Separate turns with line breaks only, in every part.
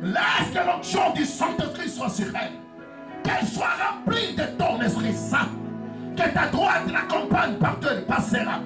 Laisse que l'onction du Saint-Esprit soit sur elle. Qu'elle soit remplie de ton Esprit Saint. Que ta droite l'accompagne partout elle passera.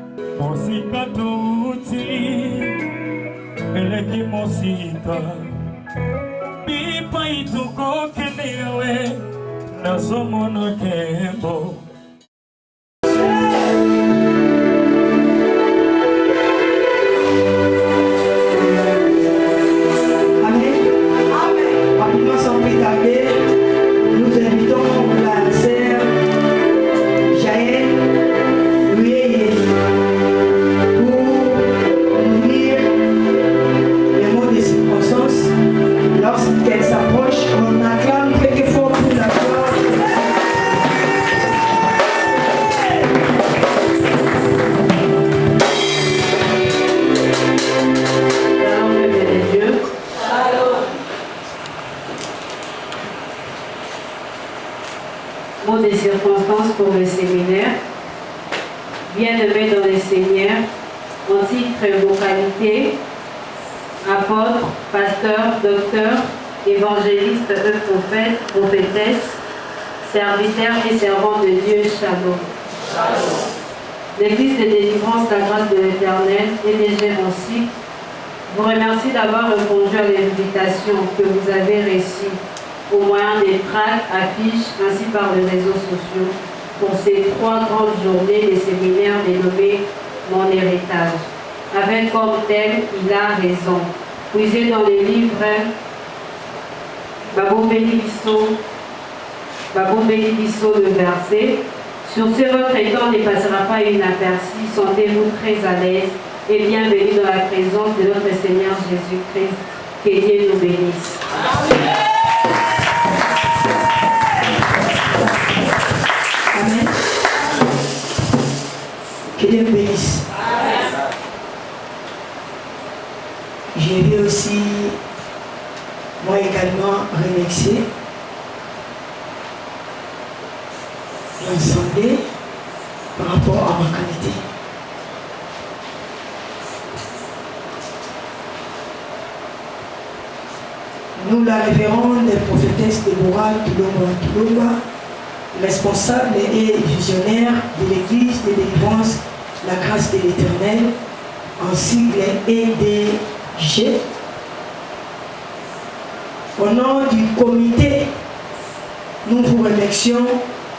Mot des circonstances pour le séminaire. Bien-aimés dans le Seigneur, en titre et localité, apôtre, pasteur, docteur, évangéliste, prophète, prophétesse, serviteur et servant de Dieu, Shalom. L'Église de délivrance, la grâce de l'Éternel et des Géronsiques vous remercie d'avoir répondu à l'invitation que vous avez reçue au moyen des tracts, affiches, ainsi par les réseaux sociaux, pour ces 3 grandes journées des séminaires dénommés Mon héritage. Avec comme thème, il a raison. Puisé dans les livres Babombeli Bisso, le verset. Sur ce, votre temps ne passera pas inaperçu. Sentez-vous très à l'aise et bienvenue dans la présence de notre Seigneur Jésus-Christ. Que Dieu nous bénisse.
Amen. Que Dieu bénisse. Je vais aussi, moi également, remercier l'Assemblée par rapport à ma qualité. Nous, la révérende prophétesse Déborah Tulomba, responsable et visionnaire de l'Église de délivrance, la grâce de l'Éternel, en sigle EDG. Au nom du comité, nous vous remercions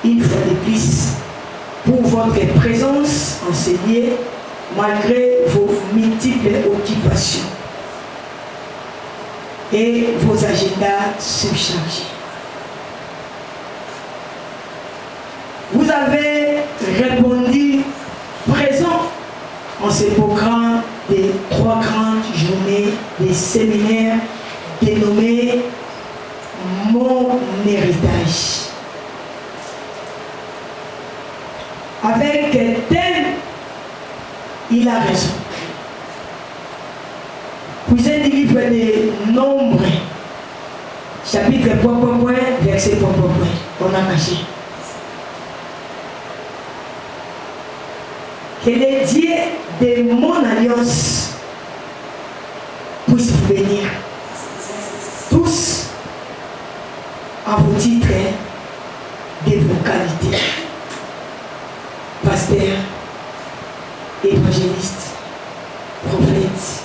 une fois de plus pour votre présence en ces lieux, malgré vos multiples occupations et vos agendas surchargés. Vous avez répondu présent en ce programme des 3 grandes journées des séminaires dénommés Mon héritage. Avec thème, il a raison. Vous êtes du livre des Nombres, chapitre ... verset ... On a caché. Que les dieux de mon alliance puissent vous bénir tous à vos titres de vos qualités. Pasteur, évangéliste, prophète,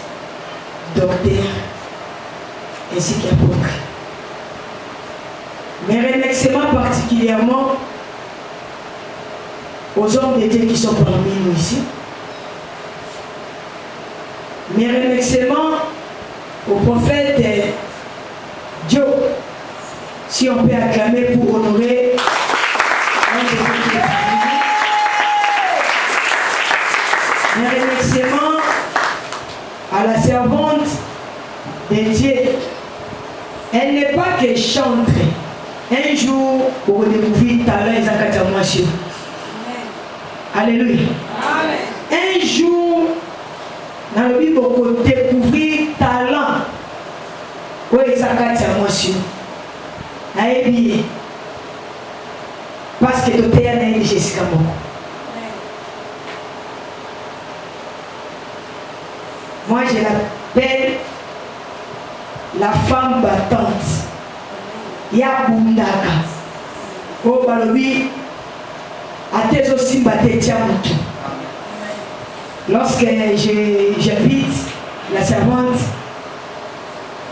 docteur, ainsi qu'apôtre. Mes remerciements particulièrement aux hommes de Dieu qui sont parmi nous ici. Mes remerciements au prophète Dieu, si on peut acclamer pour honorer un de nos familles. Mes remerciements à la servante de Dieu. Elle n'est pas que chantre. Un jour, pour découvrir talent et Zakatamashio. Alléluia. Un jour, dans le Bible, pour découvrir talent. Oui, Zakatamashio. Aïe, parce que le père n'est pas Jessica Moko. Moi, je l'appelle la femme battante. Ya bundaka. Oh balobi atezo simba tetia mutu. Lorsque j'invite la servante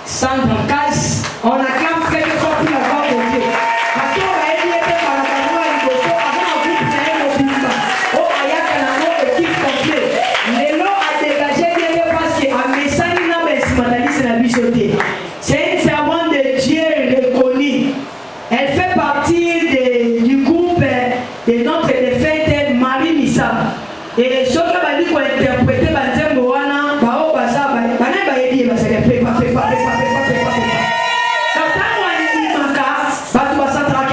Sandra Casse, on acclame quelquefois pour la gloire de Dieu. Parce qu'on va aider par la parole et le faux avant de vous faire le bimba. Oh, ayaka nango équipe complète. Les lots a dégagé bien parce qu'à Messani n'a pas estimé la bichoté. C'est une servante de Dieu reconnue. Elle fait partie du groupe de notre défunte Marie Missam. Et ce que va dire qu'on interprète Banzembo wana, bao baza ba na ba yedi ba se pepa.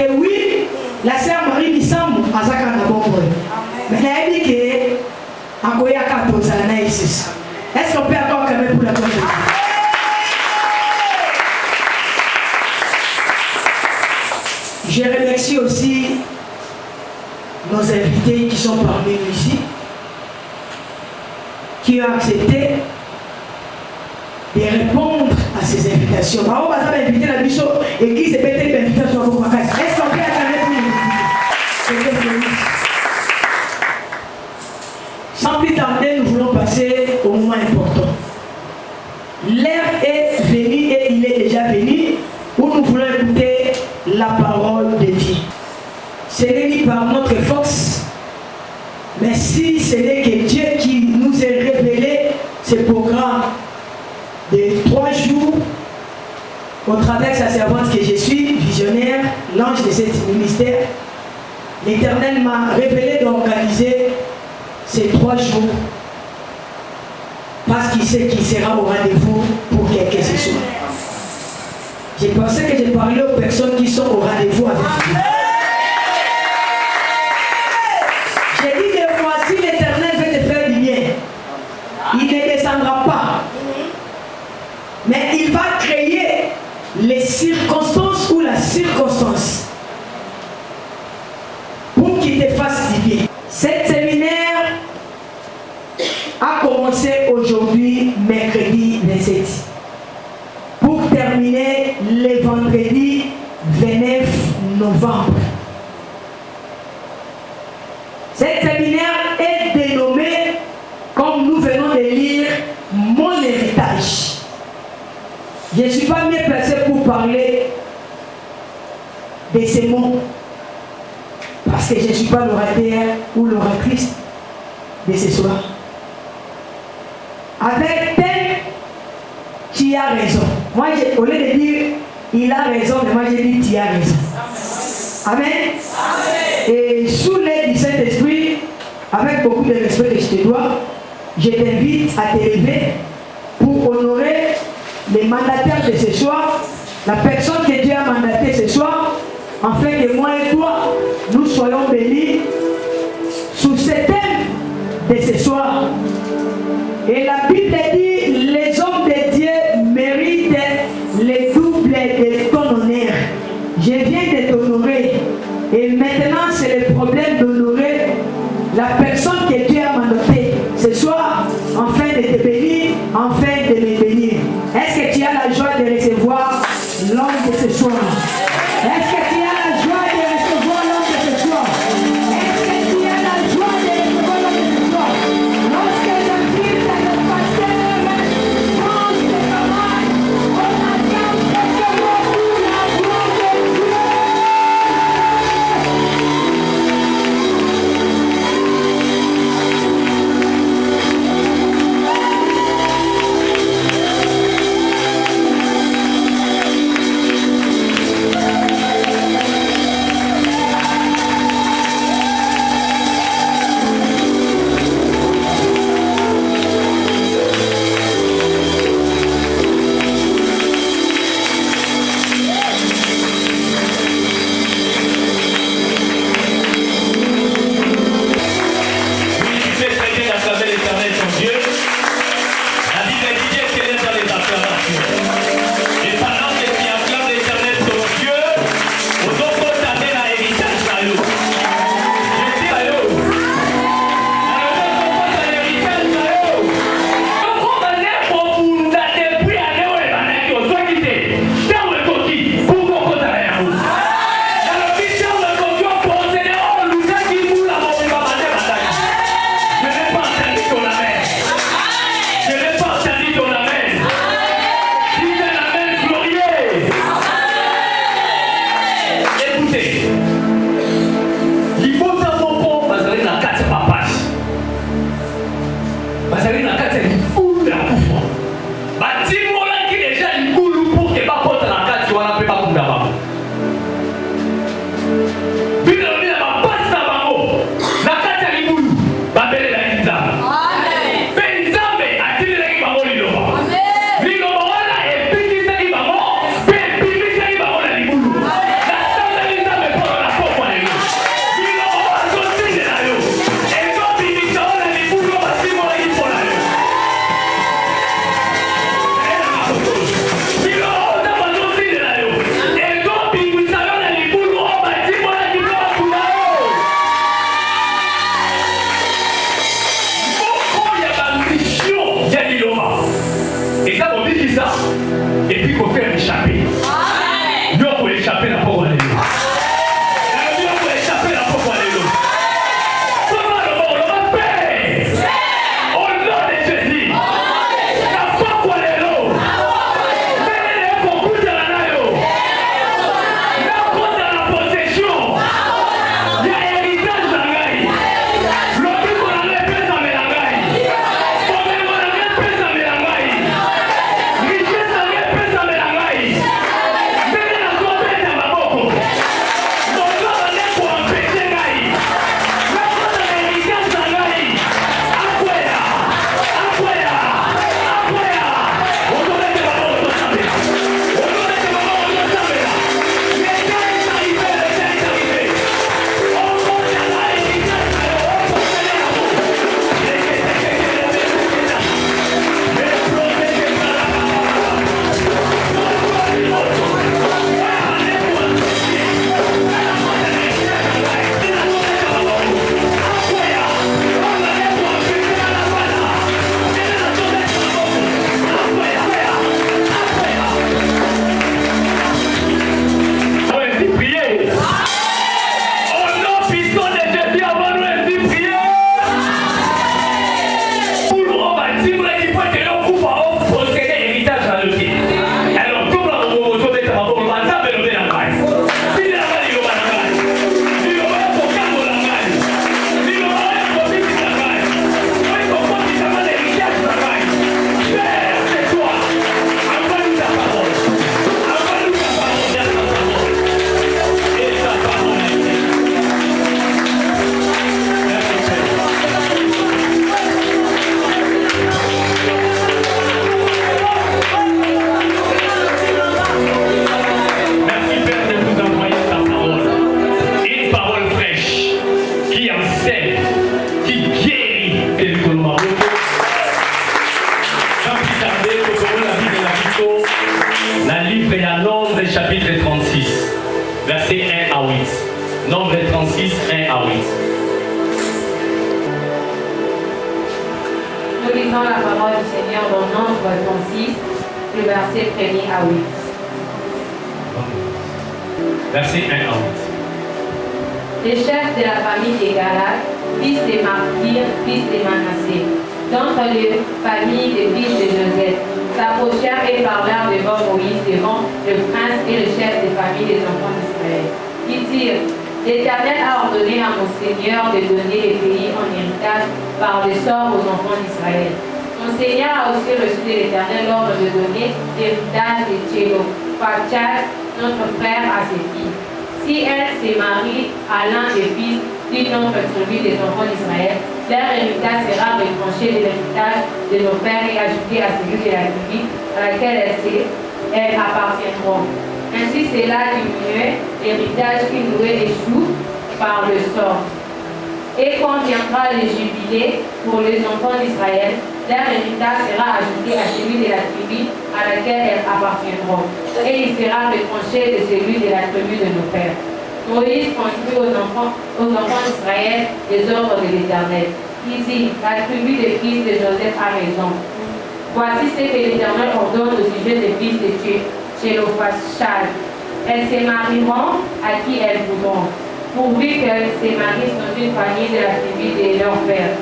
Oui, la sœur Marie Missam azaka na bombo. Mais elle dit que Angoya Kato Zana ici. Est-ce qu'on peut encore quand même pour la gloire de Dieu? Je remercie aussi nos invités qui sont parmi nous ici, qui ont accepté de répondre à ces invitations. On va inviter la bishop et qui s'est pété l'invitation pour ma casa. Est-ce qu'on peut attendre pour nous? Sans plus tarder, nous voulons passer au moment important. L'heure est venue et il est déjà venu où nous voulons écouter la parole de Dieu. Ce n'est ni par notre force, mais si ce n'est que Dieu qui nous a révélé ce programme de 3 jours au travers de sa servante que je suis, visionnaire, l'ange de cet ministère. L'Éternel m'a révélé d'organiser ces 3 jours parce qu'il sait qu'il sera au rendez-vous pour quelque chose. J'ai pensé que j'ai parlé aux personnes qui sont au rendez-vous avec Dieu. J'ai dit des fois, si l'Éternel veut te faire du bien, il ne descendra pas. Mais il va créer les circonstances ou la circonstance pour qu'il te fasse du bien. Cet séminaire a commencé aujourd'hui, mercredi 27, pour terminer le vendredi 29 novembre. Cet séminaire est dénommé, comme nous venons de lire, mon héritage. Je ne suis pas mieux placé pour parler de ces mots parce que je ne suis pas l'orateur ou l'oratrice de ce soir. Avec tel qui a raison. Moi, au lieu de dire il a raison, mais moi j'ai dit tu as raison. Amen. Amen. Et sous l'aide du Saint-Esprit, avec beaucoup de respect que je te dois, je t'invite à te lever pour honorer les mandataires de ce soir, la personne que Dieu a mandatée ce soir, afin que moi et toi, nous soyons bénis sous ce thème de ce soir. Et la Bible dit, les hommes de Dieu méritent le double de ton honneur. Je viens de t'honorer. Et maintenant, c'est le problème d'honorer la personne que Dieu a mandatée ce soir, afin de te bénir, afin de me bénir. Est-ce que tu as la joie de recevoir l'homme de ce soir? Est-ce que tu as la joie de recevoir l'homme de ce soir? Est-ce que tu as la joie de recevoir l'homme de ce soir? Lorsque j'invite le pasteur France de Camargue, on acclame quelquefois pour la gloire de Dieu.
échapper. Dieu pour échapper la pauvre Alléluia. Dieu pour échapper la pauvre Alléluia. Comment le monde va paix? Au nom de Jésus. La pauvre Alléluia. Venez beaucoup de la naïo. La compte dans la possession. Il y a héritage dans la gaï. L'autre qu'on a fait ça mais la gaï. Combien qu'on a fait ça mais la gaï. Richesse a fait ça mais la gaï. Venez la tomber dans ma boko. Mon corps en est pour empêcher gaï. La compte dans l'héritage dans la gaï. Akwea. Akwea. Akwea. On doit mettre ma boko dans sa mère. On doit mettre ma boko dans sa mère. Le temps est arrivé, le temps est arrivé. On compte dans la héritage dans la boko. Merci Père de nous envoyer ta parole. Une parole fraîche qui enseigne, qui guérit et nous connaissons. Sans plus tarder, nous avons la vie de la Bible, la livre et la Nombre chapitre 36, versets 1 à 8. Nombre 36, 1 à 8.
Nous lisons la parole du Seigneur dans Nombre 36, le verset 1er à 8.
Verset 1 à 8.
Les chefs de la famille des Galates, fils de Martyr, fils de Manassé, d'entre les familles des fils de Joseph, s'approchèrent et parlèrent devant Moïse, devant le prince et le chef des familles des enfants d'Israël. Ils dirent: L'Éternel a ordonné à mon Seigneur de donner les pays en héritage par le sort aux enfants d'Israël. Mon Seigneur a aussi reçu de l'Éternel l'ordre de donner l'héritage de Tchélophachad, notre frère, à ses filles. Si elle se marie à l'un des fils d'une autre tribu des enfants d'Israël, leur héritage sera retranché de l'héritage de nos pères et ajouté à celui de la tribu à laquelle elles appartiendront. Ainsi cela diminuait l'héritage qui nous échoue par le sort. Et quand viendra le jubilé pour les enfants d'Israël, leur héritage sera ajouté à celui de la tribu à laquelle elles appartiendront. Et il sera retranché de celui de la tribu de nos pères. Moïse transmit aux enfants d'Israël les ordres de l'Éternel. Il dit: La tribu des fils de Joseph a raison. Voici ce que l'Éternel ordonne au sujet des fils de Tchélophachad. Elles se marieront à qui elles voudront, pourvu qu'elles se marient dans une famille de la tribu de leur père.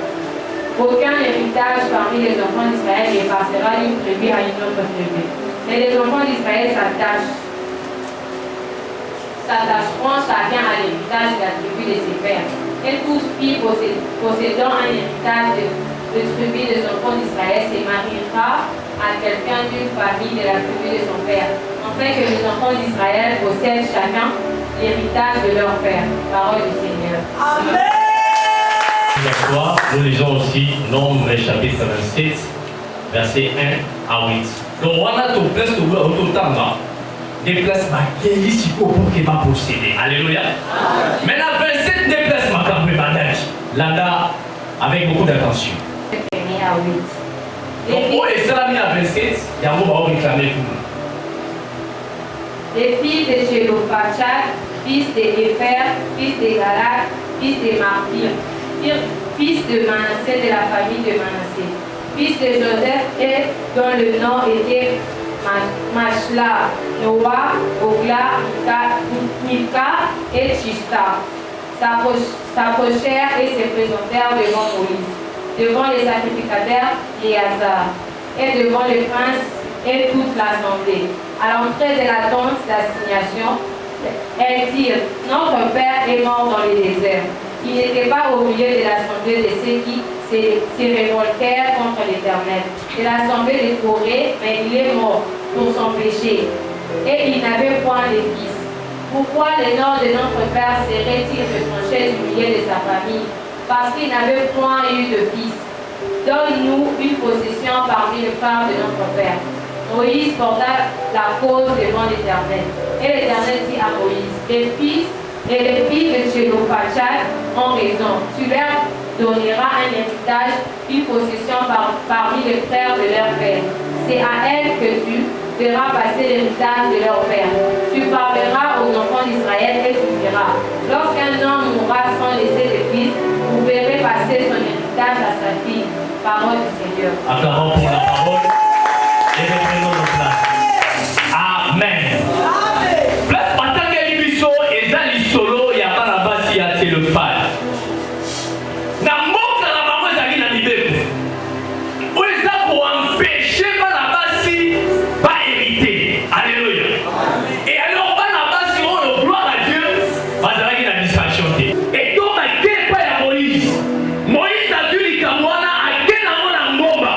Aucun héritage parmi les enfants d'Israël ne passera d'une tribu à une autre tribu. Mais les enfants d'Israël s'attacheront chacun à l'héritage de la tribu de ses pères. Et toute fille possédant un héritage de tribu des enfants d'Israël se mariera à quelqu'un d'une famille de la tribu de son père, afin que les enfants d'Israël possèdent chacun l'héritage de leur père. Parole du Seigneur.
Amen. Nous lisons aussi Nombre chapitre 27, versets 1 à 8. Donc, on a tout place de l'autre déplacement qui est ici pour qu'il va posséder. Alléluia. Maintenant, 27 déplacements comme le bandage. Là, avec beaucoup d'attention.
À 8.
Donc, où est cela mis à 27? Il y a un mot à réclamer tout le monde.
Les filles de Tchélophachad, fils de Hépher, fils de Galad, fils de Martyr, fils de Manassé de la famille de Manassé, fils de Joseph et dont le nom était
Machla, Noah, Ogla, Milka et Chista s'approchèrent et se présentèrent devant Moïse, devant les sacrificateurs Léazar, et devant les princes et toute l'assemblée. À l'entrée de la tente d'assignation, elles dirent, notre père est mort dans le désert. Il n'était pas au milieu de l'assemblée de ceux qui se révoltèrent contre l'Éternel, de l'assemblée de Corée, mais il est mort pour son péché, et il n'avait point de fils. Pourquoi le nom de notre père serait-il retranché du milieu de sa famille? Parce qu'il n'avait point eu de fils. Donne-nous une possession parmi les frères de notre père. Moïse porta la cause devant l'Éternel. Et l'Éternel dit à Moïse, les filles de Tchélophachad ont raison. Tu leur donneras un héritage, une possession parmi les frères de leur père. C'est à elles que tu feras passer l'héritage de leur père. Tu parleras aux enfants d'Israël et tu diras, lorsqu'un homme mourra sans laisser de fils, vous verrez passer son héritage à sa fille. Parole du Seigneur.
Acclamons pour la parole et reprenons nos places. Amen. Place matin que biso ezali solo ya bana basi ya Tchélophane. Na mboka na bango ezali na mibeko. Oyo eza koempêche bana basi ba hériter. Alléluia. Et alors bana basi oyo gloire à Dieu bazalaki na distraction te. Et donc ake pa ya Moïse. Moïse a dû likamwana ake na mona ngomba.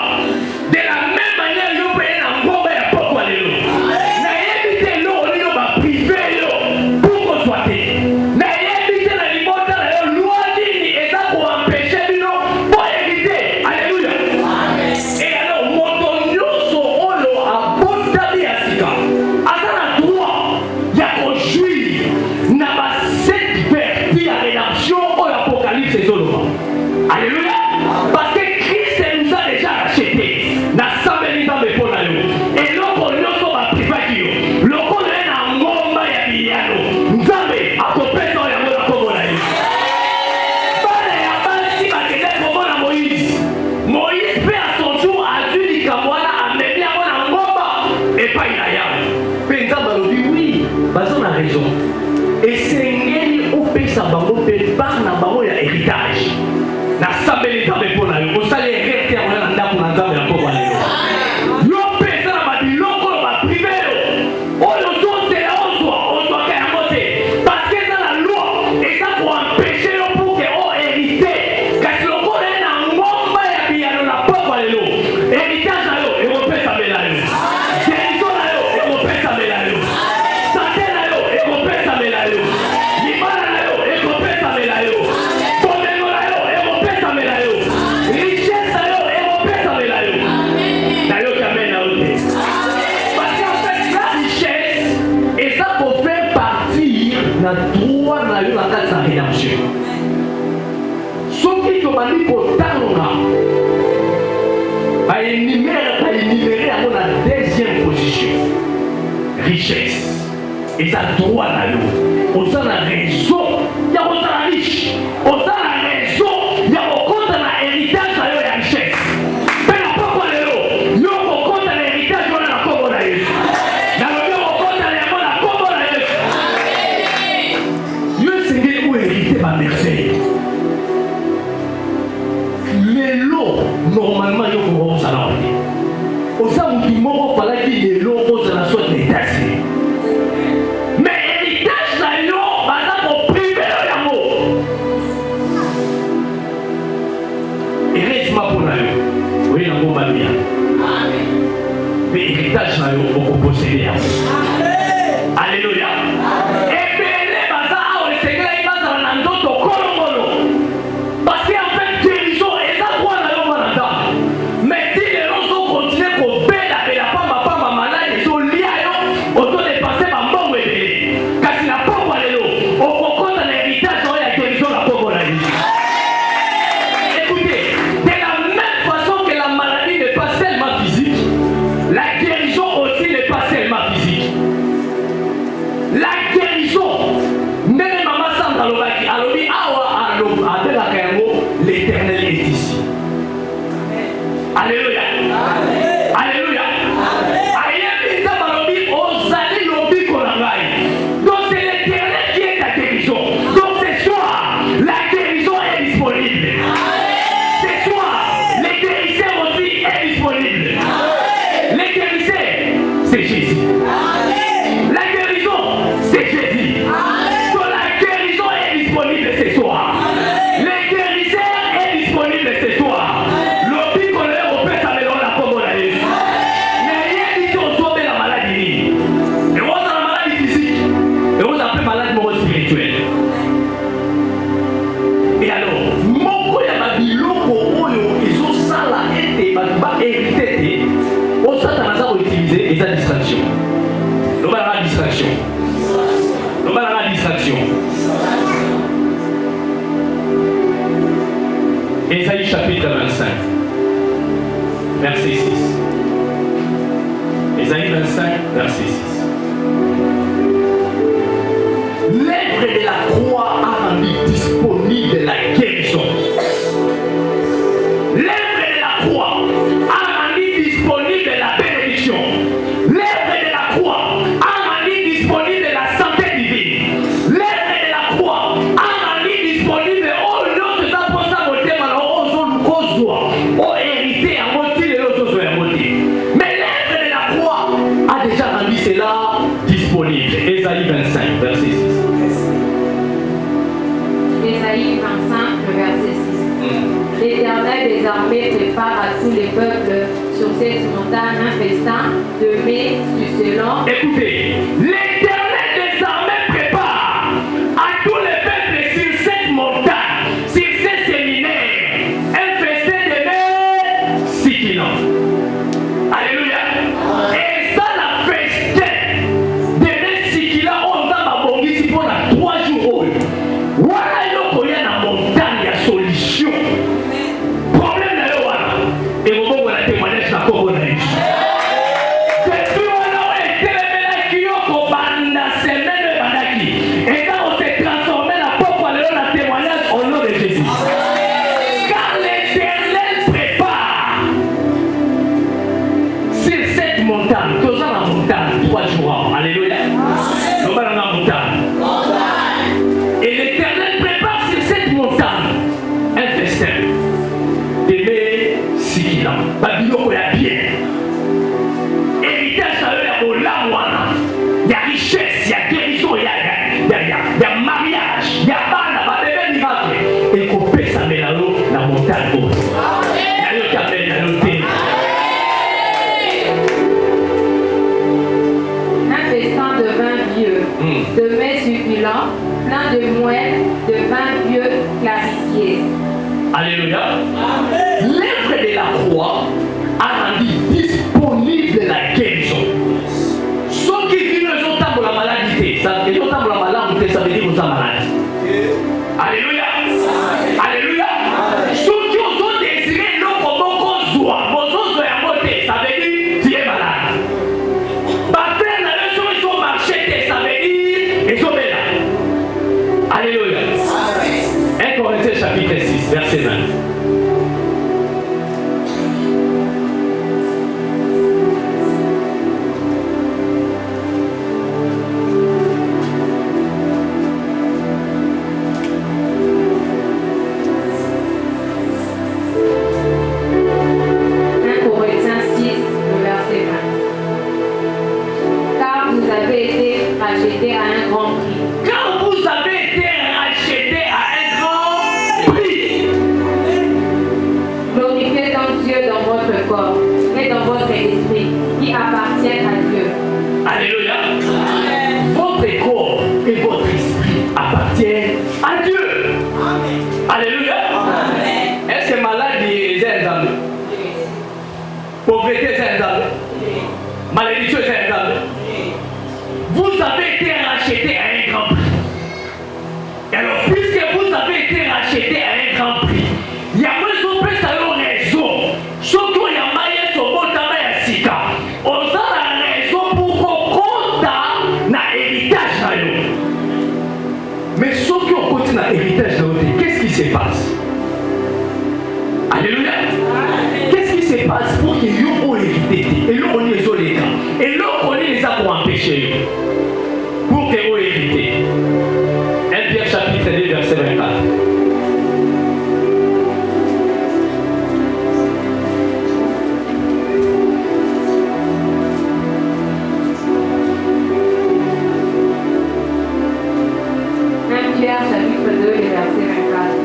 De la même manière yo pe na ngomba ya poko alelo. Na yebite lo olino ba privé yo pour ko soit te. Na yebite na libota na yo loi nini eza ko empêcher bino pour éviter. Alléluia. Et alors moto nyonso oyo abotami ya sika. Aza na droit ya ko jouir na ba cette vertu ya rédemption oyo Apocalypse ezoloba. Alléluia. Parce que Christ nous a déjà rachetés. Nasambeli nzambe mpo na yo. Eloko nyonso baprivaki yo. Lokola ye na ngomba ya biyano. Nzambe akopesa oyo yango na kombo na ye. Bana ya basi bakende komona Moïse. Moïse mpe à son jour a dû likamwana amemi yango na ngomba epai na yawe. Mpe nzambe alobi oui, baza na raison. Esengeli opesa bango mpe bana bango ya héritage. Nasambeli nzambe mpo na yo. Osali erreur te yango na ndako na nzambe ya poko na yo. Yo mpe eza na babiloko oyo baprive yo. Oyo ozozela ozwaka yango te. Parce que eza na loi eza koempêche yo pour ke ohérite. Kasi lokola ye na ngomba ya biyano na poko lelo. Héritage na yo ekopesamela yo. Guérison na yo ekopesamela yo. Santé na yo ekopesamela yo. Libala na yo ekopesamela yo. Bomengo na yo ekopesamela yo. Richesse na yo ekopesamela yo. Na yo kamena yo te. Parce qu'en fait la richesse eza kofaire partir na droit na yo na kati na rédemption. Soki tobandi kotanga baénuméré yango na deuxième position. Richesse eza droit na yo. Oza na raison ya kozala riche. Oza na raison ya kokonta na héritage na yo ya richesse. Mpe na poko lelo yo kokonta na héritage wana na kombo na Yesu. Nalobi kokonta na yango na kombo na Yesu. Yo esengeli kohérite bamerveille. Lelo normalement yo kokozala wana. Oza motu moko falaki lelo ozala soit d'état-civil. Mais héritage na yo baza koprive yo yango. Heureusement mpo na yo oye yango babia. Mpe héritage na yo okoposede yango. Alléluia. Ebele baza awa esengelaki bazala na ndoto kolongolo. Parce que en fait guérison eza droit na yo mwana nzambe. Mais ti lelo ozokontinue kobelabela pamba maladi ezolia yo ozodepanse bambongo ebele. Kasi na poko lelo okokota na héritage oyo ya guérison na poko na Yesu. Écoutez, de la même façon que la maladie n'est pas seulement physique, la guérison aussi n'est pas seulement physique. La guérison, ndenge mama Sandra alobaki, alobi awa abelaka yango l'Éternel est ici. Alléluia. Alléluia. Ayebi chapitre 25, verset 6. Ésaïe 25, verset 6. L'œuvre de la croix a rendu disponible la guérison. L'œuvre de la croix a rendu disponible la bénédiction. L'œuvre de la croix a rendu disponible la santé divine. L'œuvre de la croix a rendu disponible au nom de sa pensée au hérité à moitié et l'autre à moitié. Mais l'œuvre de la croix a déjà rendu cela disponible. Ésaïe 25, verset 6.
Ésaïe 25, le verset 6. L'Éternel des armées prépare à tous les peuples sur cette montagne un festin de mets succulents.
Écoutez, l'Éternel des armées prépare à tous les peuples sur cette montagne, sur ces séminaires, un festin de mets succulents. Alléluia. Et ça, la festin de mets succulents, on va m'abonner pour 3 jours. Voilà, il y a la montagne, il y a solution. Problème là, voilà. Et vous voyez la témoignage de la coronavirus. Depuis on a été les qui ont combattu la semaine de Banaki. Et là, on s'est transformé la pauvre à la témoignage au nom de Jésus. Car l'Éternel prépare sur cette montagne, tous dans la montagne, 3 jours. Alléluia. Nous allons dans la montagne. Et l'Éternel prépare sur cette montagne un festin. Aimé Sikila. Babylone est bien. Héritage à eux, il y a richesse, il y a guérison, il y a mariage, il y a bana, il y a miracle. Et qu'on peut s'amener la montagne haute. Il y a le cabel, il y a le thé.
Un festin de vin vieux, de mets succulents, plein de moelle, de vin vieux clarifié.
Alléluia. L'œuvre de la croix a rendu disponible la guérison. Ceux qui vivent les autres pour la maladie, ça veut dire pour la maladie, ça veut dire que vous êtes malade. Alléluia. Alléluia. Ceux qui ont désiré l'eau comme on soit, ça veut dire que tu es malade. Parce que ils ont marché, ça veut dire qu'ils sont malades. Alléluia. 1 Corinthiens chapitre 6, verset 20.
Racheté à un grand prix.
Quand vous avez été racheté à un grand prix,
glorifiez donc Dieu dans votre corps et dans votre esprit qui appartiennent à Dieu.
Alléluia. Votre corps et votre esprit appartiennent à Dieu. Amen. Alléluia. Amen. Est-ce que maladie est un danger? Pauvreté est un danger? Malédiction est un danger? Vous avez été racheté à un grand prix. Et alors, puisque vous avez été racheté à un grand prix, il y a besoin de raison. Surtout, il y a maillé sur votre main à Sika. On a la raison pour qu'on compte dans l'héritage. Mais ceux qui ont compté dans l'héritage, qu'est-ce qui se passe? Alléluia. Qu'est-ce qui se passe pour qu'ils aient hérité? Et là, on est les gars. Et là, on est les a pour empêcher. Pour qu'ils aient hérité. 1 Pierre chapitre 2, verset 24.
Pierre chapitre 2, verset 24.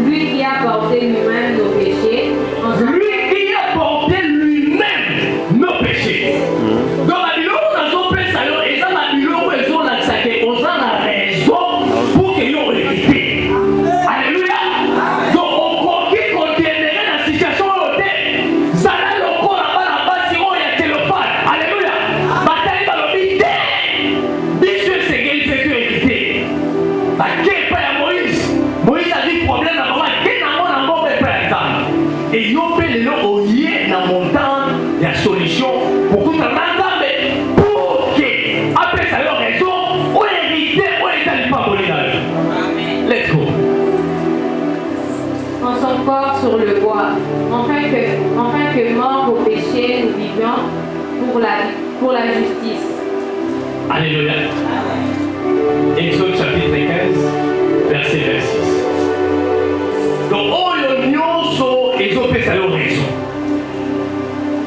Lui qui a porté lui-même nos péchés.
Lui qui a porté lui-même nos péchés. Donc, la Bible, on a son péché, et ça, la Bible, on a la raison.
enfin que mort au péché, nous vivions pour la justice.
Alléluia. Exode chapitre 15, verset 26. Donc, oyo nyonso ezopesa yo raison.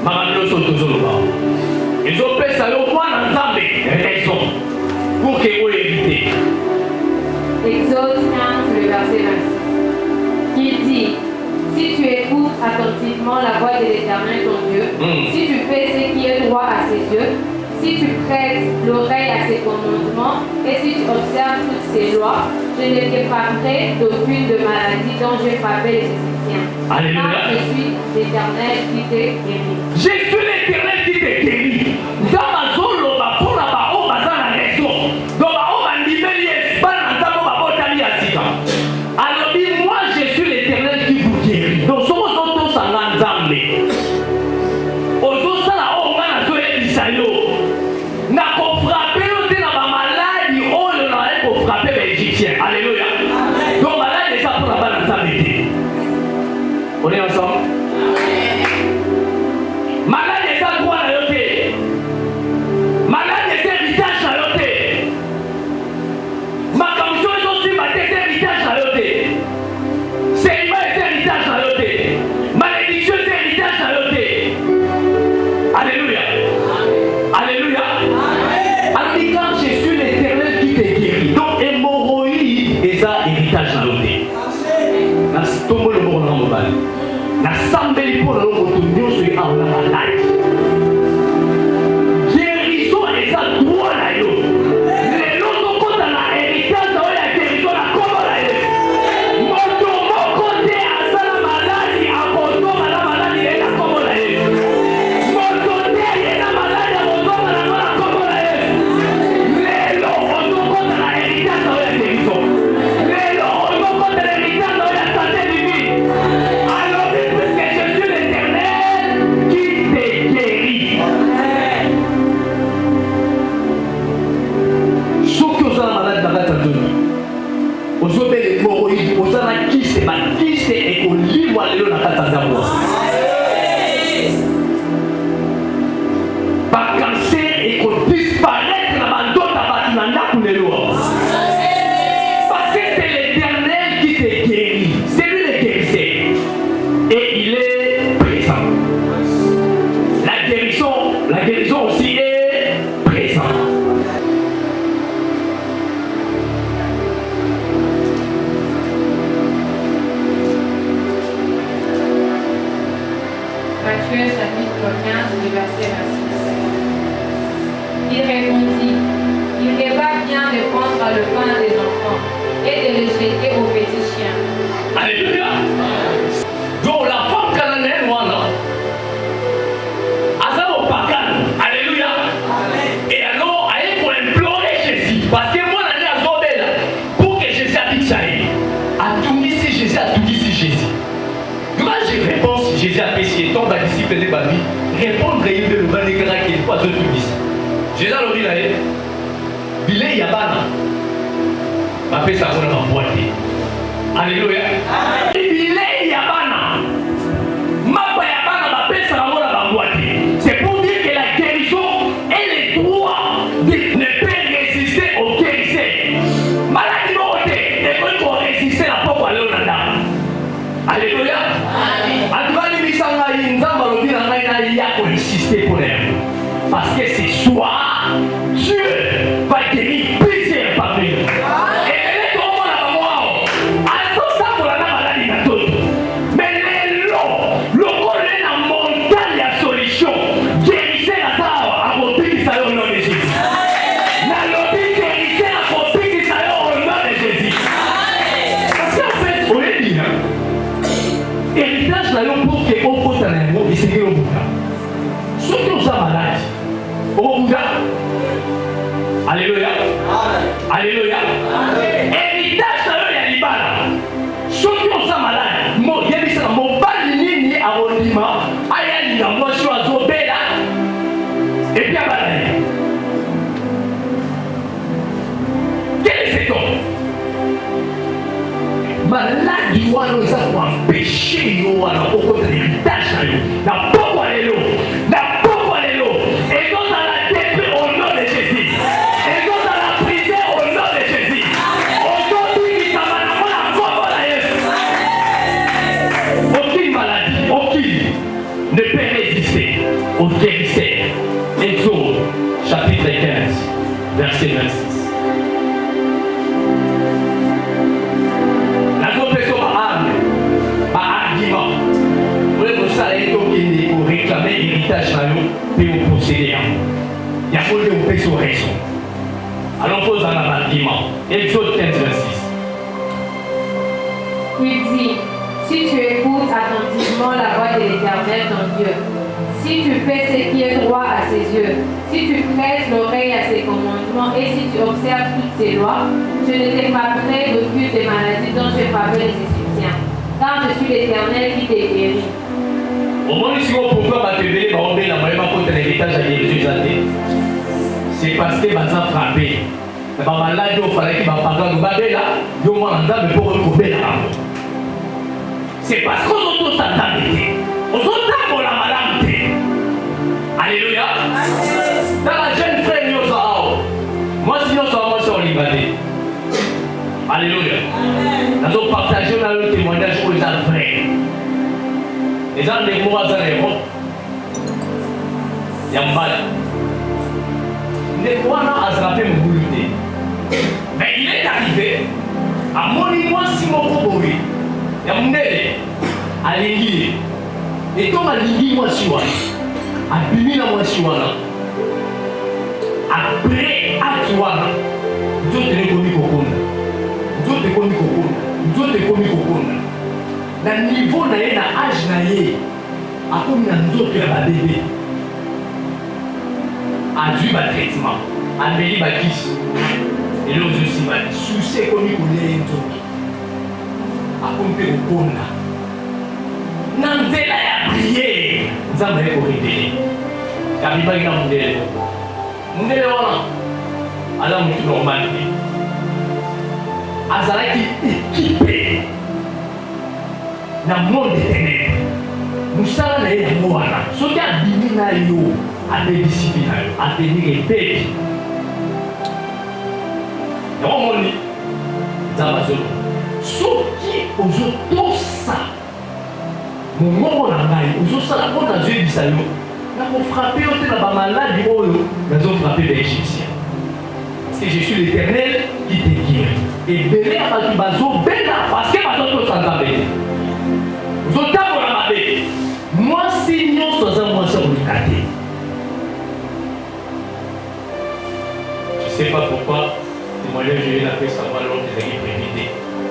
Makambo nyonso tozoloba. Ezopesa yo mwana nzambe raison pour que oyo évite.
Exode 15, le verset 26. Qui dit: si tu écoutes attentivement la voix de l'Éternel ton Dieu, si tu fais ce qui est droit à ses yeux, si tu prêtes l'oreille à ses commandements et si tu observes toutes ses lois, je ne t'épargnerai d'aucune de maladie dont j'ai frappé les Égyptiens.
Alléluia.
Car je suis l'Éternel qui te guérit.
Je suis l'Éternel qui te guérit. Zamazolo bakuna bao bazana raison. Donc bao bandimeli espana nzamo babotali asika. Alors dis moi je suis l'Éternel qui vous guérit. Donc somo zoto sanga nzambe. Ozo sala o ngana zo ebisa yo. Na ko frapper yo te na ba maladie oyo na ko frapper les Égyptiens. Alléluia. Donc maladie ça pour la bana nzambe. On est ensemble? Malade est à droit à l'autre. Malade est héritage à l'autre. Ma commission est aussi ma tête héritage à l'autre. Célibat est héritage à l'autre. Malédiction est héritage à l'autre. Alléluia. Alléluia. Alors quand je suis l'Éternel qui te guérit. Donc hémorroïde est un héritage à l'autre. Merci tout le monde dans le bal. La sambeli pour le retour sur la malade. Guérison est à droit là yo. Les autres côtés dans la héritage dans la guérison la comment là yo. Mon côté à ça la maladie à mon la maladie est la comment là yo. Mon côté est la maladie à mon la comment là yo. Les autres côtés dans la héritage dans la guérison. Les autres côtés dans l'héritage dans la santé divine. Alors je suis l'Éternel qui te guérit. Ceux qui ont la malade dans la donné, aux autres hémorroïdes, aux anarchistes, baptistes et aux livres à l'élo dans la Tanzanie. Par cancer et qu'on disparaître dans la zone à Batinanda pour les lois. Parce que c'est l'Éternel qui te guérit. C'est lui le guérisseur. Et il est présent. La guérison aussi est présente.
Matthieu chapitre 15, le verset 26. Il répondit: il n'est pas bien de prendre le pain des enfants et de le jeter aux petits chiens.
Alléluia. Donc la femme cananéenne, au pagan. Alléluia. Et alors, elle pour implorer Jésus. Parce que moi, l'année à Zobel, pour que Jésus habite ça. A tout ici, Jésus a tout ici, Jésus. Moi, je réponds, Jésus a péché, tombe à disciple de ma vie. Répondre, il veut le mal des caractères, pas de tout ici. Jésus a l'oreille là, il est Yabana. Ma paix, ça va dans ma boîte. Alléluia. Il est Yabana. Ma paix, Yabana, ma paix, ça va dans ma boîte. C'est pour dire que la guérison et les droits ne peuvent résister au guérisseur. Maladie mortelle, et qu'on résister à la pauvre Léonanda. Alléluia. En tout cas, les missions, ils ont insister pour elle. Parce que c'est soi, Dieu va guérir plusieurs parmi nous. Et elle est au monde à moi. À tout ça pour la maladie à tout. Mais les lots, le corps est dans montagne à solution. Guérissez la salle à mon petit salon au nom de Jésus. La lobby guérissez à mon petit salon au nom de Jésus. Parce qu'en fait, on est dit, héritage là, pour que on compte dans les mots, et c'est que l'on bouge. Ceux qui ont ça malade, au Bouddha. Alléluia. Alléluia. Héritage là, il y a l'ibala. Ceux qui ont ça malade, il y a des gens, mon bal ligne à Rodima, aïe, il moi je suis à Zobela, et puis à Balaï. Quel est cet homme? Malade du roi, nous avons empêché yo wana okota héritage na yo na poko lelo na poko lelo ekozala détruit au nom de Jésus ekozala brisé au nom de Jésus ozobikisama na mona kombo na Yesu. Aucune maladie, aucune ne peut résister au guérisseur. Exode chapitre 15 verset 26. Pour réclamer l'héritage et pour posséder. Il y a faut que vous fassiez raison. Alors pose un argument. Exode 15, 26.
Il dit, si tu écoutes attentivement la voix de l'Éternel ton Dieu, si tu fais ce qui est droit à ses yeux, si tu prêtes l'oreille à ses commandements et si tu observes toutes ses lois, je ne t'épargnerai d'aucune des maladies dont j'ai frappé les Égyptiens, car je suis l'Éternel qui t'ai guéri.
Au moment où pourquoi ma bébé va enlever la moyenne contre l'héritage à Jésus, c'est parce que va frappé. La maladie au fallait qu'il va parler de Babel là, de moi en dame pour retrouver la mort. C'est parce qu'on a tous attendus. On a tous la maladie. Alléluia. Dans la jeune frère, moi sinon ça va moi sur l'Ibadé. Alléluia. Nous avons partagé dans le témoignage pour les frères. Les gens des mots à Zanéron, il y a mal. Les mots à Zrapé me bouillé. Mais il est arrivé à mon niveau si mon coboui. Il y a mon élève à l'ingui. Et comme à l'ingui, moi, je suis là. À Bimi, moi, je suis là. Après, à toi, nous sommes des commis cocones. Nous sommes des commis cocones. Nous sommes des commis cocones. Na niveau na ye na âge na ye akomi na nzoto ya babebe azwi batraitement ameli bakisi eloko ozosimba susi ekomi kolia ye nzoto akomi mpe kokonda na nzela ya priere nzambe aye korevele kabibaki na mundele wana aza motu normal te azalaki équipe na monde ténèbre musala na ye yango wana soki abimi na yo abebisipi na yo atenir epepi yango moni nzambe azolo soki ozotosa mongongo na ngai ozosala mpo nazoyebisa yo nakofrape yo te na bamaladi oyo nazofrape baegyptien parce que je suis l'Éternel qui te guérit ebele ya bato bazobela parce que bazotosa nzambe te moi, sinon, sans un mois, ça vous le gâtez. Je ne sais pas pourquoi, témoignage, je l'ai fait savoir lors des années prévidées.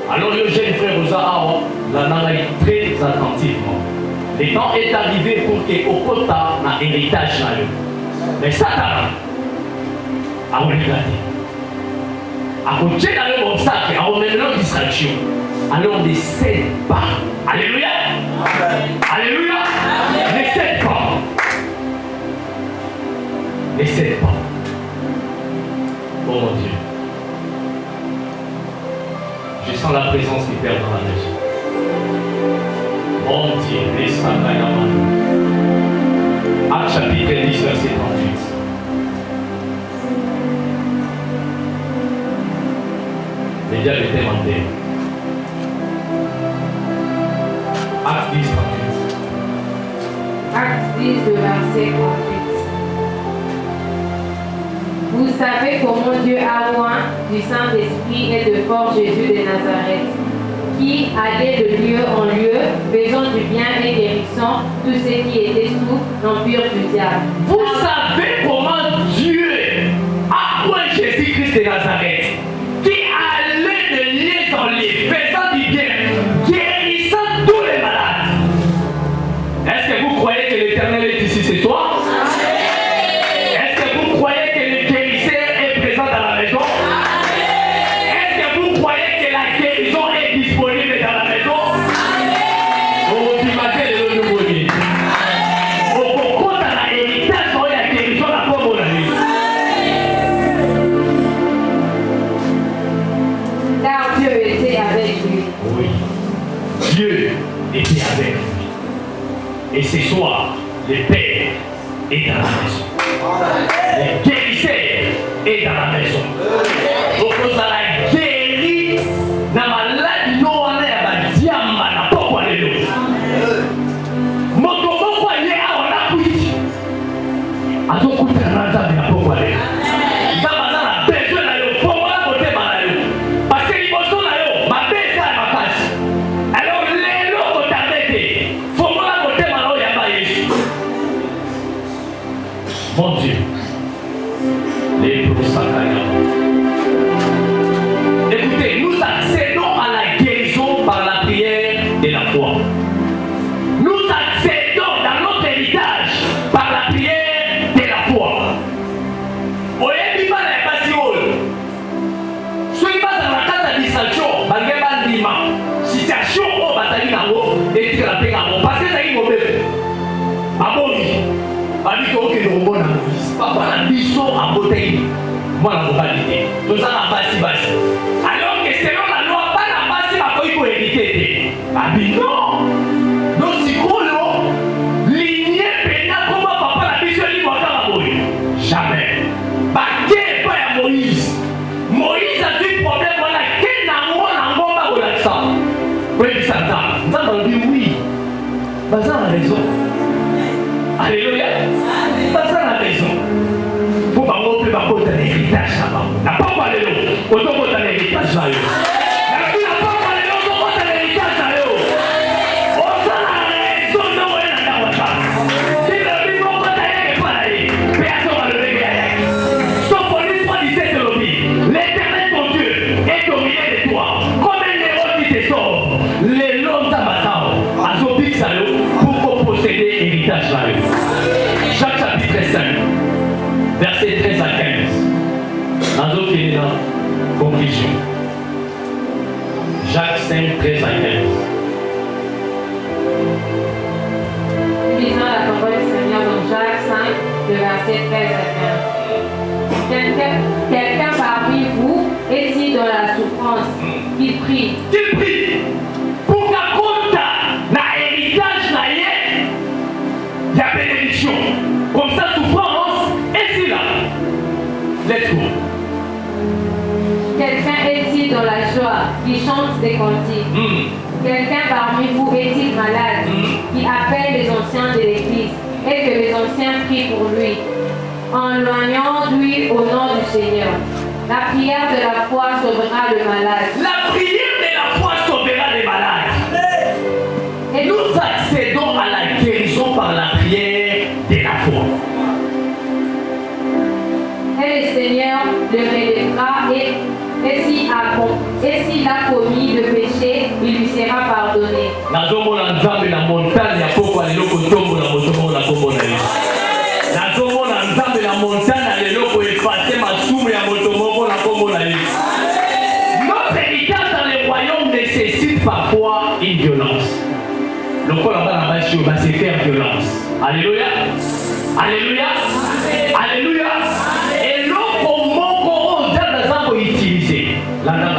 Alors, le jeune frère Rosa Awa l'a analysé très attentivement. Le temps est arrivé pour que Okota n'a héritage. Mais Satan a voulu le gâter. À côté d'un obstacle, à remettre une distraction. Alors, ne cède pas. Alléluia. Alléluia. Ne cède pas. Ne cède pas. Oh mon Dieu. Je sens la présence du Père dans la maison. Mon Dieu, les Samayaman. Acte chapitre 10, verset 38. Le diable était menté. Acte 10, 38.
Acte 10, le verset 38. Vous savez comment Dieu a loin du Saint-Esprit et de fort Jésus de Nazareth, qui allait de lieu en lieu, faisant du bien et guérissant tous ceux qui étaient sous l'empire du diable.
Vous savez comment Dieu a loin Jésus-Christ de Nazareth, qui allait de lieu en lieu, faisant du bien, guérissant tous les malades. Est-ce que vous croyez que l'Éternel est ici ce soir? Est-ce que vous croyez que le guérisseur est présent dans la maison? Est-ce que vous croyez que la guérison est disponible dans la maison? Vous imaginez le nouveau lit. Au concours dans l'héritage, il y a guérison dans la Et ce soir, le Père est dans la maison. Le guérisseur est dans la maison. Donc vous allez guérir dans la maladie non à la diamant na pourquoi les deux. Mon pourquoi il est à la couille. À ton coup de la table na pourquoi les. Mon Dieu, les prosacaya. Écoutez, nous accédons à la guérison par la prière et la foi. Nous accédons dans notre héritage par la prière et la foi. Oyebi bana ya basi oyo. Soki baza na kati ya distraction, bange bandima. Situation oyo bazali nango etikala mpe nango. Parce que ezali mobele. Aboni. Bali to ke nomona Moïse papa na biso abotei mwana mobali te toza na basi alors que selon la loi bana basi bakoki kohérité te abi non donc sikoyo lignée pena koma papa na biso libwaka boye jamais bake pa ya Moïse azwi problème wana ke nango na ngomba kolakisa koyebisa nzambe alobi oui baza na raison. Alléluia. Pas ça la maison. Faut pas montrer ma côte à l'héritage là-bas. La porte à l'élo. Autant côte à l'héritage là. La porte à l'élo, autant côte à l'héritage là. Autant la raison de moi là dans votre part. Si le vivant côte à l'héritage pas là. Personne va le réveiller. Son police pas dit c'est de l'objet. L'éternel ton Dieu est au milieu de toi. Comme un héros qui te sauve. Les longs tabassants. À son pic salaud. Pour posséder l'héritage là. Jacques chapitre 5, verset 13 à 15. Dans notre conclusion. Jacques 5, 13 à 15.
Lisons la parole du Seigneur dans Jacques 5, de verset 13 à 15. Quelqu'un parmi vous est-il dans la souffrance qu'il prie?
Qu'il prie pour qu'à compte na héritage na yé, il y a bénédiction. Comme ça, souffrance, et c'est là. Let's go.
Quelqu'un est-il dans la joie qui chante des cantiques? Quelqu'un parmi vous est-il malade qui appelle les anciens de l'Église et que les anciens prient pour lui, en loignant-lui au nom du Seigneur? La prière de la foi sauvera le malade.
La prière de la foi sauvera les malades. Et nous accédons à la guérison par la prière de la foi.
Et le Seigneur le relèvera et s'il a commis le péché, il lui sera pardonné.
Nazomona nzambe na montagne ya poko aleloko tombo na motomo na kombo na Yesu. Nazomona nzambe na montagne aleloko effacer masumu ya motomo na kombo na Yesu. Notre héritage dans le royaume nécessite parfois une violence. Le corps là-bas va se faire violence. Alléluia. Alléluia. Alléluia. Et l'autre mot qu'on a utilisé. La dame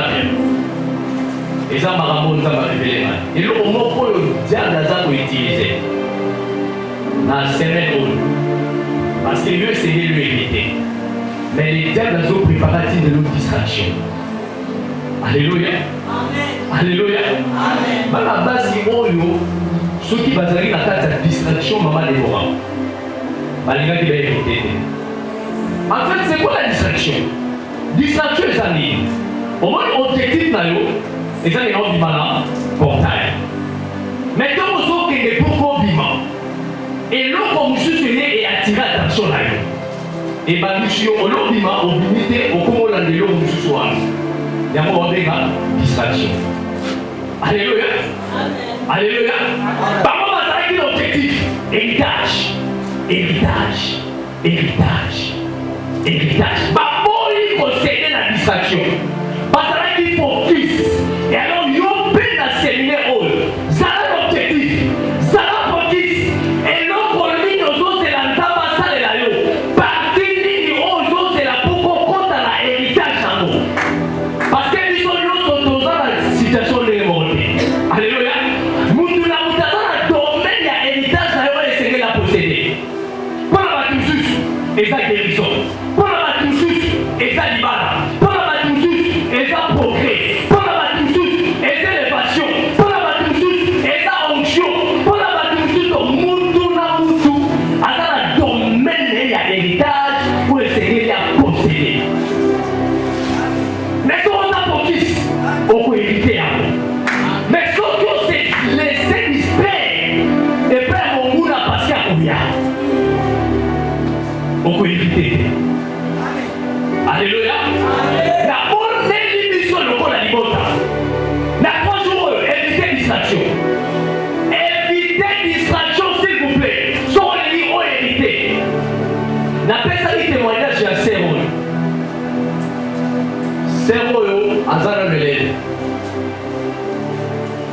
et ça m'a ramené à révéler. Et l'autre mot qu'on a utilisé. Dans la semaine parce que Dieu c'est lui éviter. Mais les diables ont préparé de nos distractions. Alléluia. Amen. Alléluia. Amen. Dans la base, ceux qui vont arriver à la distraction, maman des morts. Malgré qu'il va éviter. En fait, c'est quoi la distraction? Distraction, c'est un livre. Au moins, objectif, c'est ça, il y a un bimana, portail. Maintenant, on sait qu'il y a beaucoup de bimana. Et l'autre, comme je suis né, et attiré l'attention là. Et bien, nous sommes au long bimana, au limité, au comment on a de l'eau, nous sommes. Il y a un moment donné, distraction. Alléluia. Alléluia. Par contre, c'est un objectif. Héritage. Héritage. Héritage. Héritage. Par contre, il faut céder la distraction. Parce qu'il faut focus. Et alors, il y a un peu de séminaire. Ça a l'objectif. Ça a focus. Et l'autre ligne, c'est la tabassa de la yo. Partie ligne, c'est la pourquoi compte à la héritage en nous. Parce que nous sommes dans la situation de l'émotion. Alléluia. Nous sommes dans le domaine de l'héritage.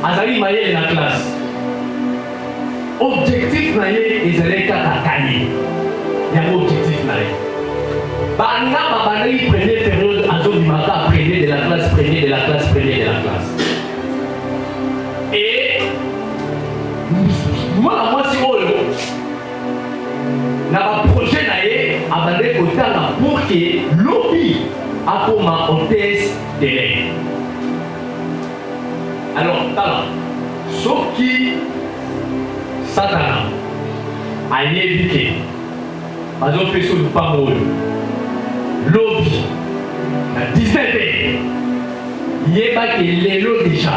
azali mayele na classe. Objectif na ye ezali kaka kaye. Ya objectif na ye. Bana babana première période azobimaka premier de la classe, premier de la classe, premier de la classe. Et moi si oyo na ba projet na ye abande kotanga pour que lobby akoma hôtesse de l'air. Alors tala soki Satana ayebi ke bazopesa lupango oyo lobby na 19 yebaki lelo déjà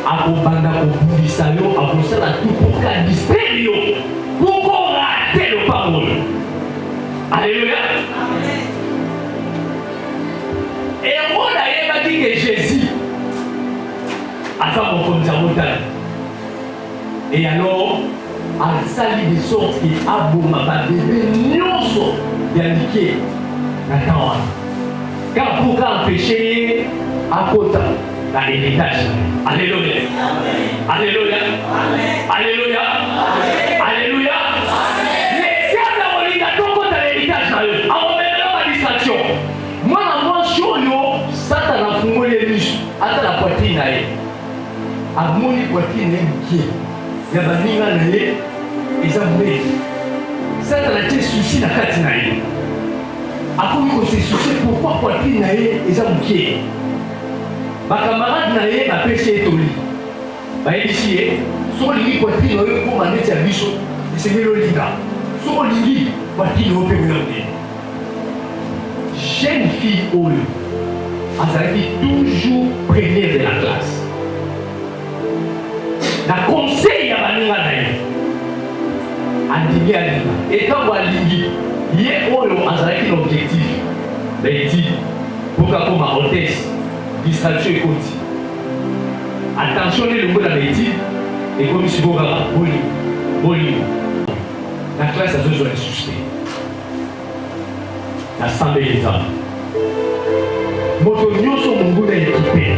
akobanda kobundisa yo akosala tout pour ka distraire yo pour qu'on rate lupango oyo. Alléluia. Et on a yebaki que Jésus aza mokonzi ya motane. Et alors asali de sorte que aboma babebe nyonso ya like na temps wana car pour empêcher akota na l'héritage. Alléluia. Alléluia. Alléluia. Alléluia. Les diables molinga tokota l'héritage na yo akomela ba distraction. Mwana mwasi oyo Satana afungoli miso ata na poitrine na ye amoni poitrine ye mokie ya baninga na ye eza mweli. Satana tie susi na kati na ye akomi kose susi pourquoi poitrine na ye eza mokie. Bakamarade na ye bapesi ye toli bayebisi ye soki olingi poitrine oyo ekoma neti ya biso esengeli olinga, soki olingi poitrine oyo mpe oya monene. Jeune fille oyo azalaki toujours première de la classe na conseil ya baninga na ye andingi alinga etango alingi ye oyo azalaki na objectif na étude mpoka koma hôtesse distraction ekoti attention nelongo na étude ekomi sikoyo kaka bolingo na classe azozwa lisusu te nasambeli nzambe moto nyonso monguna ekipe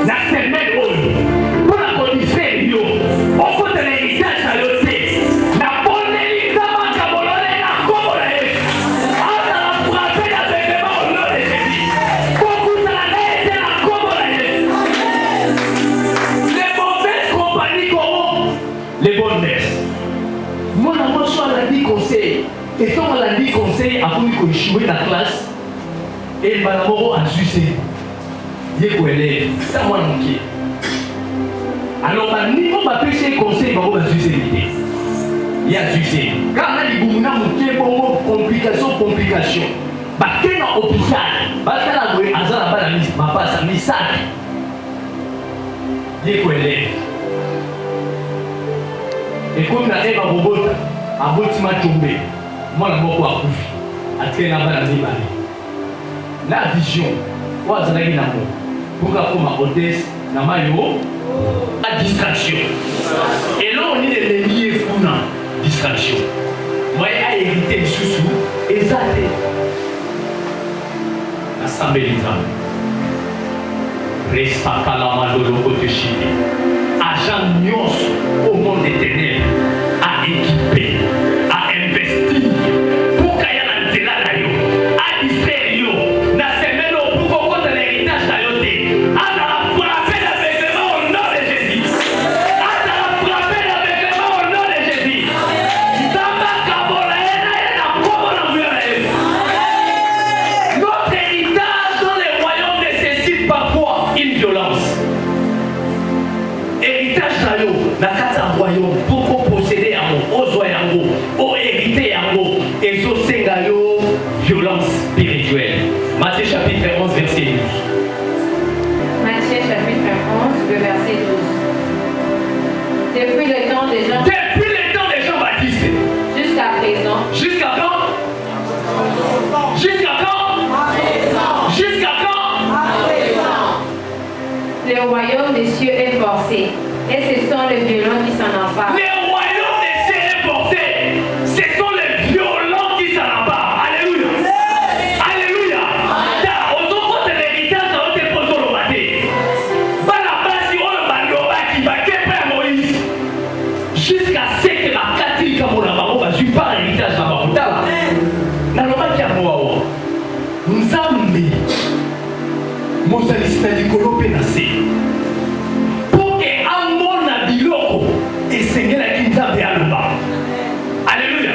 na semaine oyo mpona kodistraire yo okota na héritage na yo te napondeli nzambe akabolole na kombo na ye azala frape na bengema olio de jésus kokutana na ye te na kombo na ye. Les mauvaises compagnies corrompent les bonnes mères. Mwana mwasi alandi conseil etongo alandi conseil akomi koéchouer na classe mbala moko azwi se ye koeleve ta mwana mokie. Alors baniko bapesi ye conseil bango bazwi se te ye azwi se kaka na libumu na mokie bongo complication bake na hôpital batala boye aza na bana mapasa misaki ye koeleve ekomi na ye bakobota abotima tombe mwana moko akufi atikali na bana mibale la vision oyo azalaki nango mpoka akoma hôtesse na mayo a distraction eloko nini elembi ye kuna distraction moye ahérité lisusu eza te nasambeli nzambe resakalamadolokoteshide agent nyonso au monde éternel a équipé a investi pour kaya na nzela na yo a distraire yo na semaine oyo pour kokota na héritage na yo te azala frappé na bengema au nom de Jésus azala frappé na bengema au nom de Jésus nzambe akabola ye na ye na kombo na nguya na ye. Notre héritage dans les royaumes nécessite parfois une violence. Héritage na yo na kati ya royaume pour koposséder yango ozwa yango ohérité yango ezosenga yo violence spirituelle. Matthieu chapitre 11 verset 12.
Matthieu chapitre 11, le verset 12. Depuis le temps des gens.
Depuis le temps des Jean-Baptiste.
Jusqu'à présent.
Jusqu'à quand? Jusqu'à quand? Jusqu'à quand?
Le royaume des cieux est forcé, et ce sont les violents qui s'en emparent.
Le royaume des cieux est forcé, ce sont les violents qui s'en emparent. Alléluia. Alléluia. Car au niveau de l'héritage, on te pose le matin. Bala basi, on Nzambe mozalisi na likolo mpe na se mpo ke amona biloko esengelaki Nzambe aloba. Alléluia.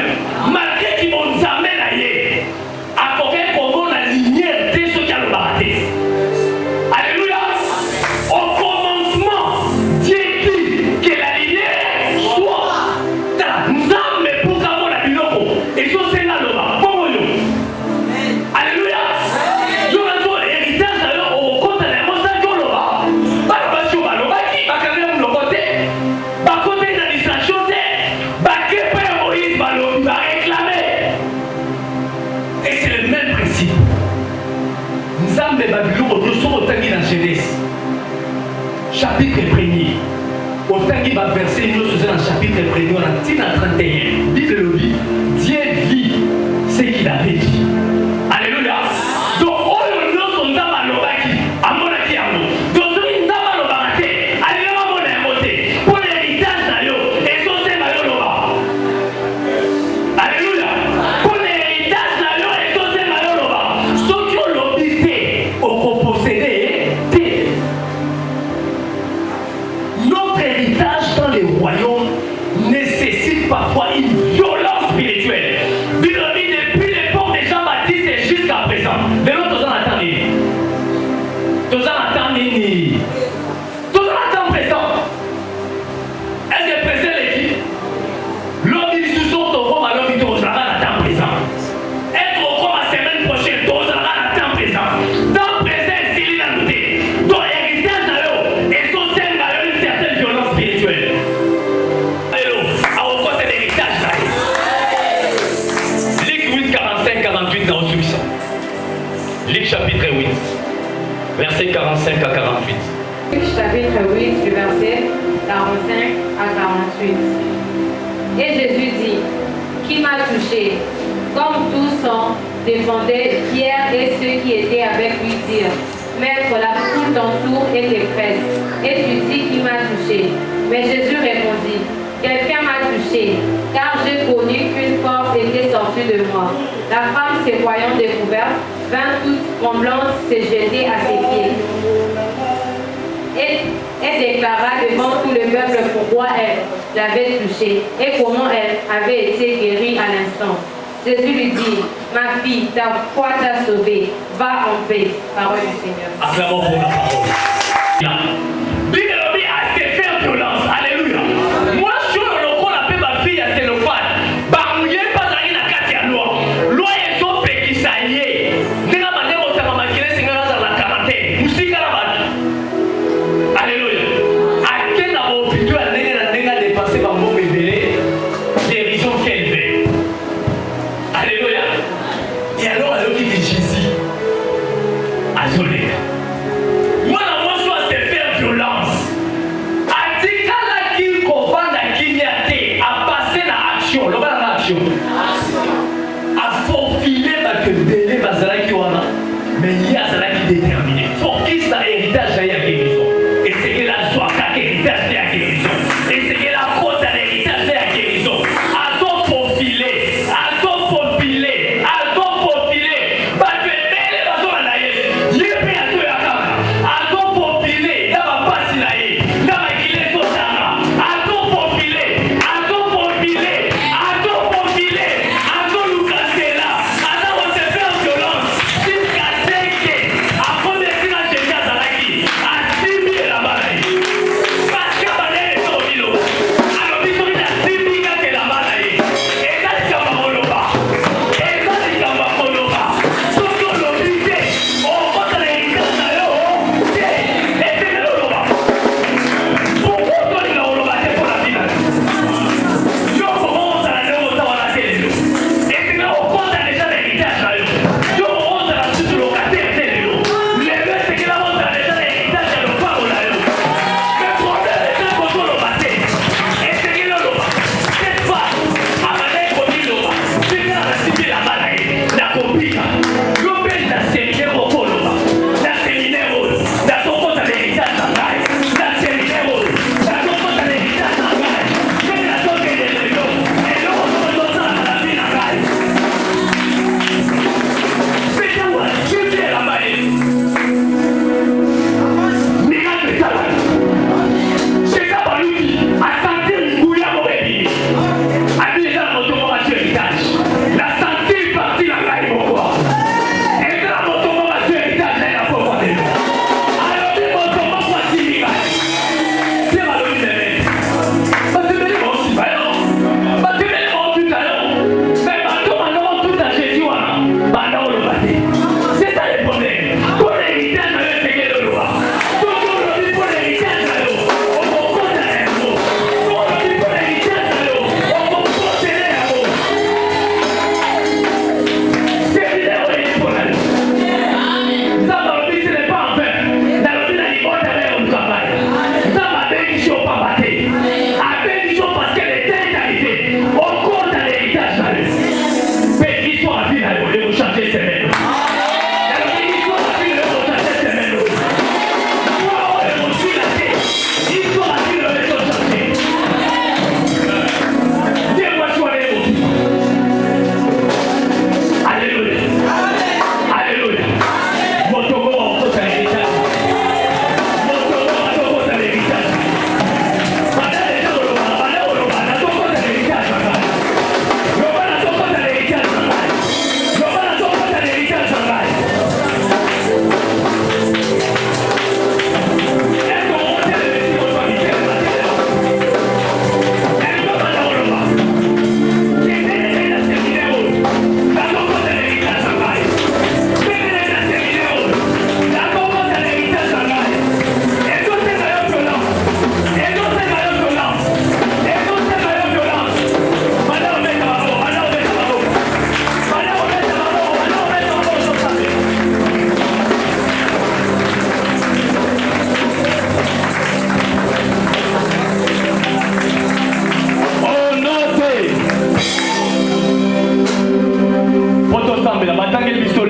Malgré ki bonzambe na ye akoke komona lumière te soki alobaka te. Alléluia. Au commencement, Dieu dit que la lumière soit. Nzambe pour kamona biloko ezosenga aloba bongo yo. Alléluia. Yo nazo héritage na yo okota na yango sanki oloba baloba si balobaki bakangela moloko te bakote na distraction te bakepa ya Moïse balobi baréclame. Et c'est le même principe. Nzambe babiloko nyonso otangi na Genèse chapitre 1er otangi baverset nyonso eza na chapitre 1er wana ntina 31 Bible elobi Dieu vit ce qu'il avait dit. Alléluia. Donc oyo nyonso Nzambe alobaki amonaki yango. Donc soki Nzambe alobaka te alinga amona yango te mpo na héritage na yo ezosenga yo loba. Alléluia. Mpo na héritage na yo ezosenga yo loba. Soki olobi te okoposede te. Notre héritage dans les royaumes nécessite parfois une violence spirituelle. Depuis l'époque de Jean-Baptiste et jusqu'à présent. Mais nous, nous en attendons. Nous en attendons. Nous en attendons présent. Est-ce que présent l'équipe? L'homme dit toujours au Rome, alors il doit attendre présent. Être au Rome la semaine prochaine, nous en attendons présent. Dans présent, s'il y a noté. Donc, héritage d'ailleurs, et son sein d'ailleurs une certaine violence spirituelle. Luc 8, 45, 48 dans le suivant. Luc chapitre 8, verset 45 à 48.
Luc chapitre 8, du verset 45 à 48. Et Jésus dit, qui m'a touché? Comme tous sont défendaient, Pierre et ceux qui étaient avec lui dirent, Maître, la foule t'entoure et t'oppresse. Et tu dis qui m'a touché. Mais Jésus répondit, quelqu'un m'a touché, car j'ai connu qu'une force était sortie de moi. La femme, se voyant découverte, vint toute tremblante se jeter à ses pieds. Et déclara devant tout le peuple pourquoi elle l'avait touché et comment elle avait été guérie à l'instant. Jésus lui dit, ma fille, ta foi t'a sauvée, va en paix. Parole du Seigneur.
Acclamons pour la parole. Bible a fait faire violence. Alléluia. Moi, je suis le rôle appelé ma fille à Sélophane. Barouillé, pas d'aller dans la carte à loi. Loi est au pays qui s'allie. Dès la manière dont ça m'a maquillé, c'est dans la quarantaine. Musique à la base. Alléluia. À quel moment plutôt à n'a dépassé par mon bébé, dérision qu'elle fait. Alléluia. Et alors, qui dit Jésus? Azolé. Moi, moi, je dois se faire violence. A dit qu'à la qui comprend la qui a passé l'action. Le bas l'action. A faufiler parce que délai bazala qui wana. Mais il y a ça qui déterminé. Faut qu'il sa héritage à la guérison. Et c'est que la joie à l'héritage à la guérison. Et c'est que la faute à l'héritage à la guérison. A ton faufiler. A ton faufiler. A ton faufiler. Parce que délai bazala na yes. Yépe à toi à kama. A ton faufiler. N'a pas passé la yes. N'a pas qu'il est au tara. A ton faufiler. A ton faufiler. A ton faufiler. A ton lucasela. A ton on se fait en violence. Jusqu'à 5 ans. Avant de finir chez Kazalaki. A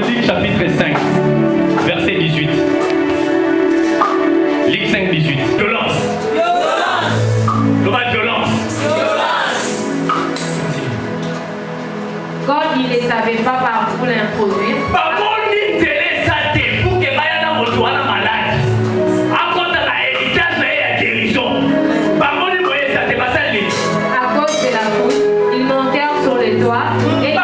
Luc chapitre 5, verset 18. Luc 5, 18. Violence. Violence.
Comme il ne savait pas par où l'introduire, à cause de la foule, ils montèrent sur le toit et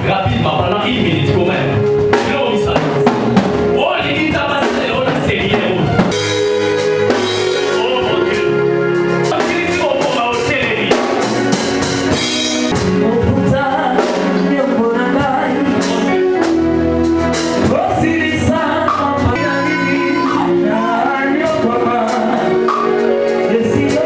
rapidement, pendant 1 minute, quand même. Oh, j'ai dit, t'as passé les rôles à série. Oh mon Dieu. Qu'est-ce qu'on va au série?
Thank you.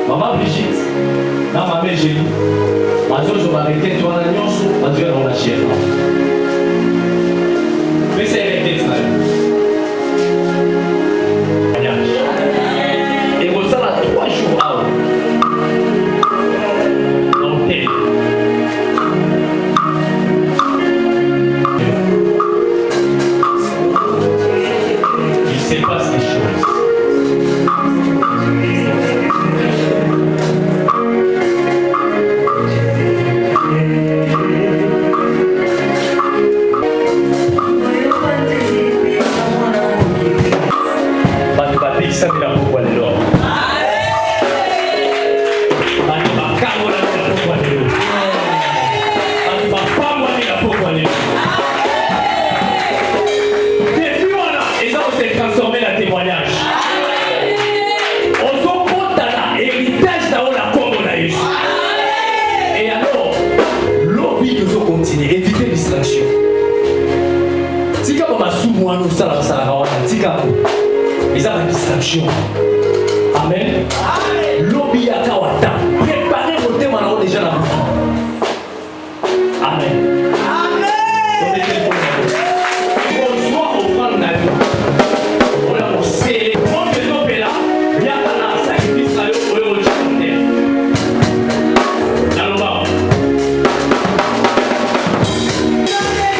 Maman Brigitte, na maman Gélie, mazozo bareke toi na nyonso, mazozo na chef. Mais c'est avec ça. Et vous ça là 3 jours avant. Donc il se passe des choses. Éviter distraction. Si comme on souvent nous ça ils ont une distraction. Amen. Lobby à Kawata. Préparez vos thèmes alors déjà la vie. Amen. Bonsoir au frère Nali. On a pensé. On peut tomber là. Il y a un sacrifice là au lieu de chanter. Dans le bas.
Je suis béni.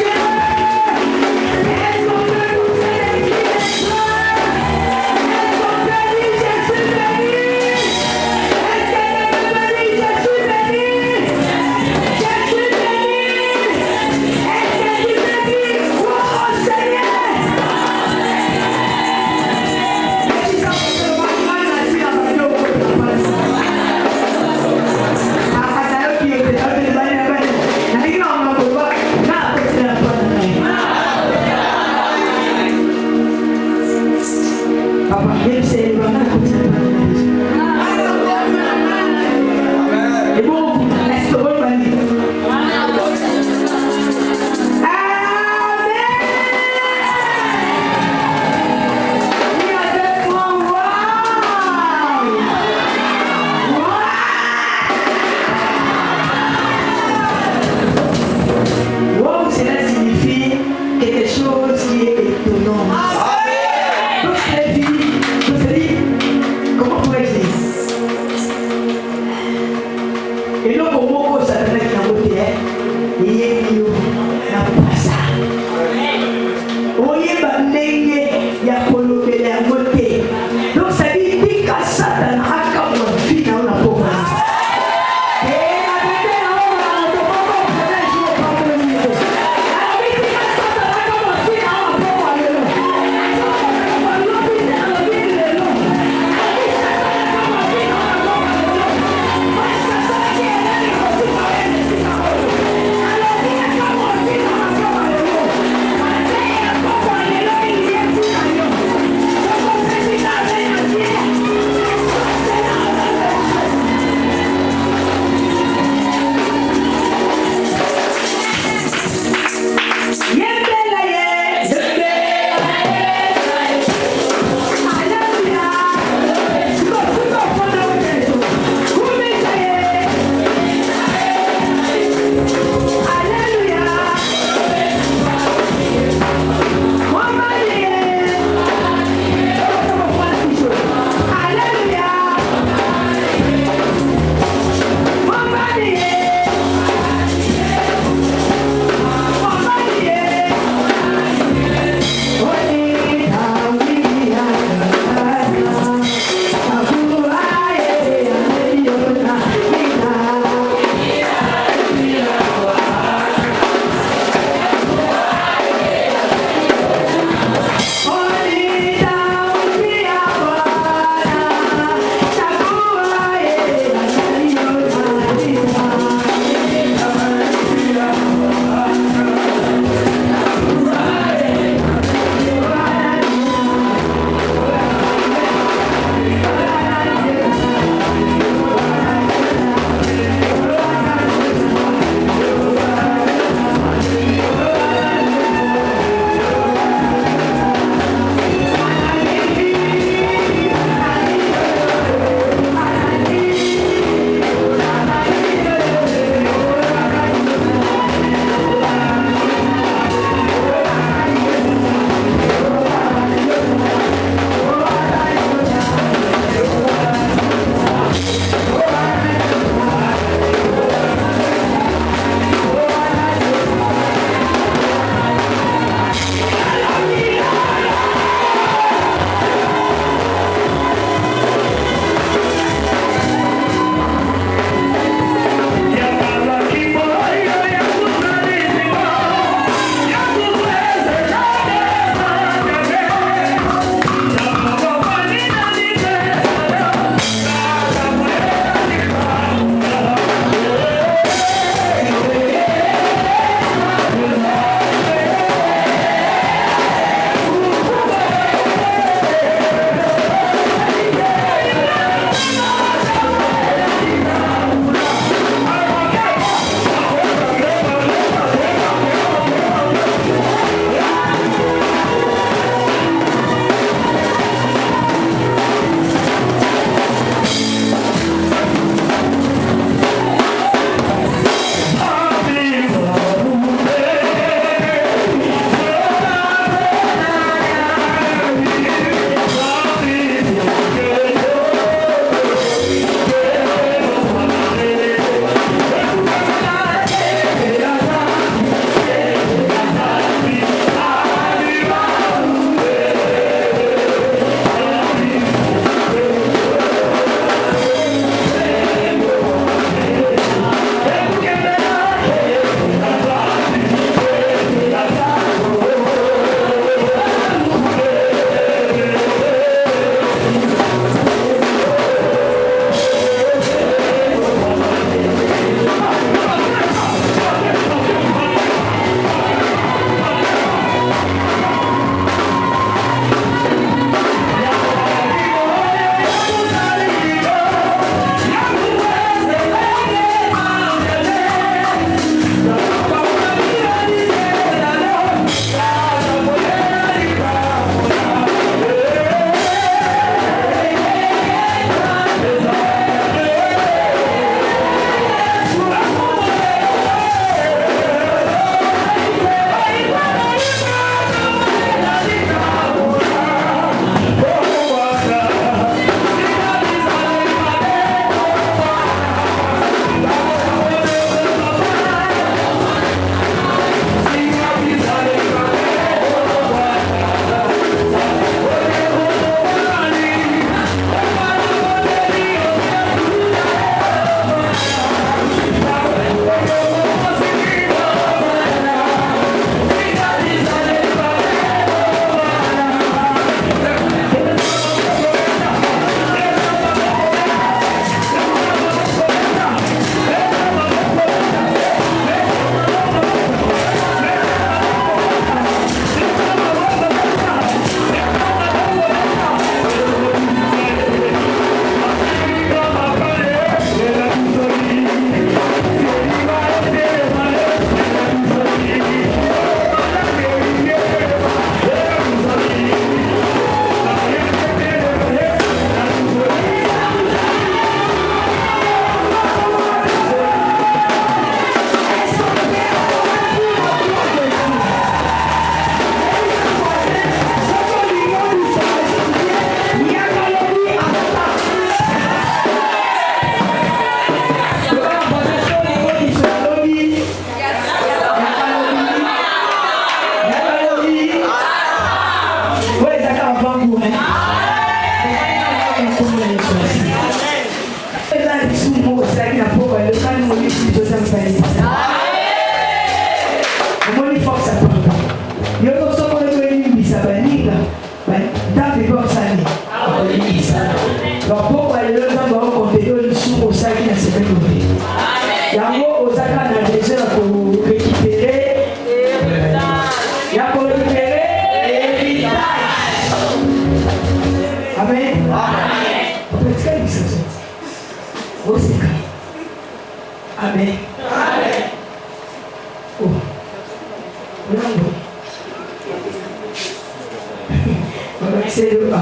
C'est le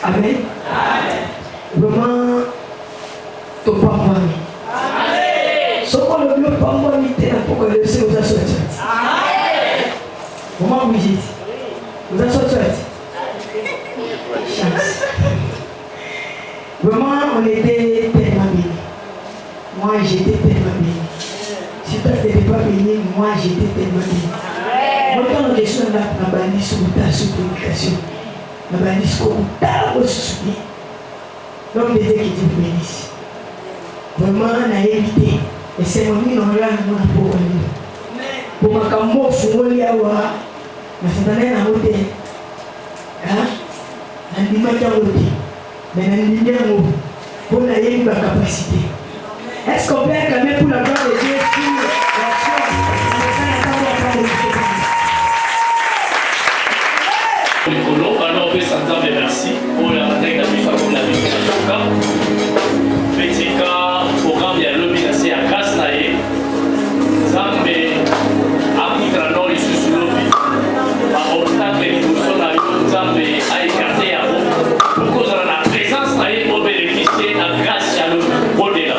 Amen. Vraiment, ton papa. Ce qu'on ne veut pas moniter pour que le Seigneur vous a sorti. Comment vous dites? Vous a sorti. Chance. Vraiment, on était tellement bénis. Moi, j'étais tellement béni. Si toi, tu n'étais pas béni, moi, j'étais tellement béni. Moi, quand je suis là, je vais aller sur ta supplication. Je vais aller sur ta ressource. Donc, les gens qui vous bénissent. Vraiment, on a évité. Et c'est mon nom là, on a pour nous. Pour ma caméra, il faut aller à voir. Mais c'est dans un hôtel. Hein? On dit ma hôtel. Mais on dit bien pour la capacité. Est-ce qu'on peut acclamer pour la gloire de Dieu sur
l'action? Alors, on fait sans temps, merci pour la bataille de la vie, comme la vie de la Toka. Petit cas, programme, il y a l'objet assez à grâce là. Zambe, à Moutra Nord, il sous l'objet. À Ortac, les Bousson, Zambe, à écarter à vous. Pour cause de la présence là, pour bénéficier de la grâce à l'objet. Au-delà.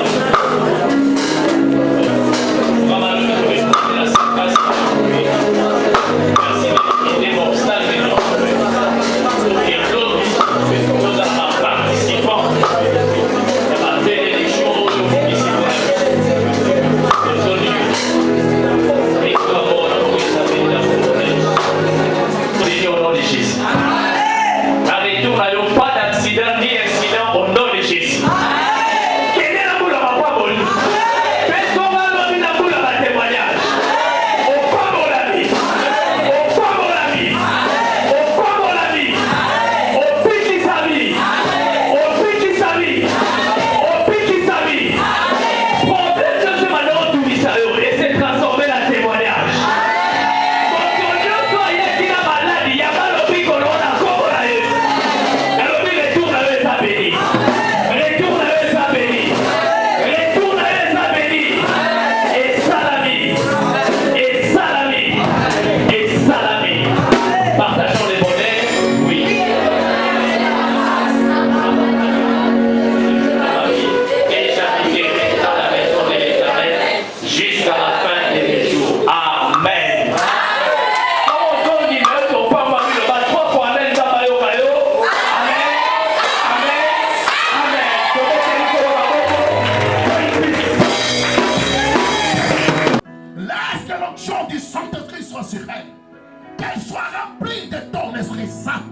Qu'elle soit remplie de ton Esprit Saint.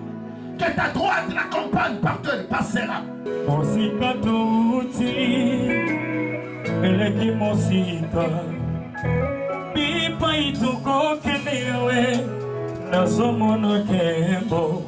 Que ta droite l'accompagne partout, elle passera.
Pipa ituko kenewe na somono kembo